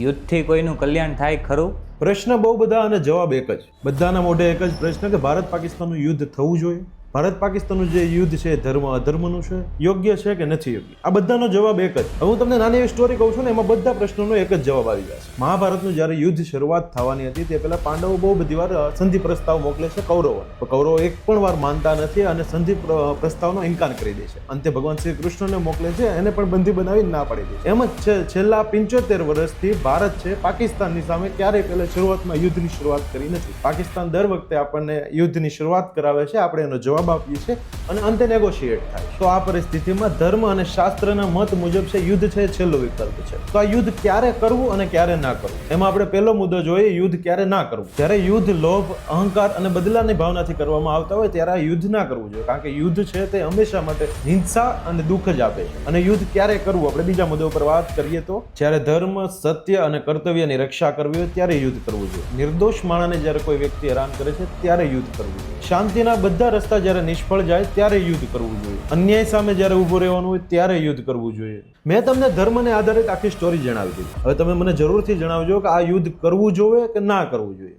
યુદ્ધથી કોઈનું કલ્યાણ થાય ખરું? પ્રશ્ન બહુ બધા અને જવાબ એક જ. બધાના મોઢે એક જ પ્રશ્ન કે ભારત પાકિસ્તાનનું યુદ્ધ થવું જોઈએ. ભારત પાકિસ્તાનનું જે યુદ્ધ છે ધર્મ અધર્મનું છે, યોગ્ય છે કે નથી યોગ્ય? આ બધાનો જવાબ એક જ. હવે હું તમને નાની એવી સ્ટોરી કહું છું ને, એમાં બધા પ્રશ્નોનો એક જ જવાબ આવી જશે. મહાભારતનું જ્યારે યુદ્ધ શરૂઆત થવાની હતી તે પહેલા પાંડવો બહુ બધી વાર સંધિ પ્રસ્તાવ મોકલે છે કૌરવોને. તો કૌરવો એક પણ વાર માનતા નથી અને સંધિ પ્રસ્તાવનો ઇનકાર કરી દે છે. અંતે ભગવાન શ્રી કૃષ્ણને મોકલે છે, એને પણ બંધી બનાવી ના પાડી દે છે. એમ જ છે છેલ્લા 75 વર્ષથી ભારત છે પાકિસ્તાનની સામે ક્યારેય પહેલા શરૂઆતમાં યુદ્ધની શરૂઆત કરી નથી. પાકિસ્તાન દર વખતે આપણને યુદ્ધની શરૂઆત કરાવે છે, આપણે એનો જવાબ આપીએ છીએ અને અંતે નેગોશિએટ થાય. તો આ પરિસ્થિતિમાં ધર્મ અને શાસ્ત્રના મત મુજબ છે યુદ્ધ છે છેલ્લો વિકલ્પ છે. તો આ યુદ્ધ ક્યારે કરવું અને ક્યારે ના કરવું, એમાં આપણે પહેલો મુદ્દો જોઈએ, યુદ્ધ ક્યારે ના કરવું. જ્યારે યુદ્ધ લોભ, અહંકાર અને બદલાની ભાવનાથી કરવામાં આવતા હોય ત્યારે આ યુદ્ધ ના કરવું જોઈએ, કારણ કે યુદ્ધ છે તે હંમેશા માટે હિંસા અને દુઃખ જ આપે છે. અને યુદ્ધ ક્યારે કરવું, આપણે બીજા મુદ્દા ઉપર વાત કરીએ તો જ્યારે ધર્મ, સત્ય અને કર્તવ્યની રક્ષા કરવી હોય ત્યારે યુદ્ધ કરવું જોઈએ. નિર્દોષ માણસને જ્યારે કોઈ વ્યક્તિ હેરાન કરે છે ત્યારે યુદ્ધ કરવું જોઈએ. શાંતિના બધા રસ્તા જ્યારે નિષ્ફળ જાય ત્યારે યુદ્ધ કરવું જોઈએ. અન્યાય સામે જ્યારે ઊભું રહેવાનું હોય ત્યારે યુદ્ધ કરવું જોઈએ. મેં તમને ધર્મને આધારિત આખી સ્ટોરી જણાવી દીધી. હવે તમે મને જરૂરથી જણાવજો કે આ યુદ્ધ કરવું જોઈએ કે ના કરવું જોઈએ.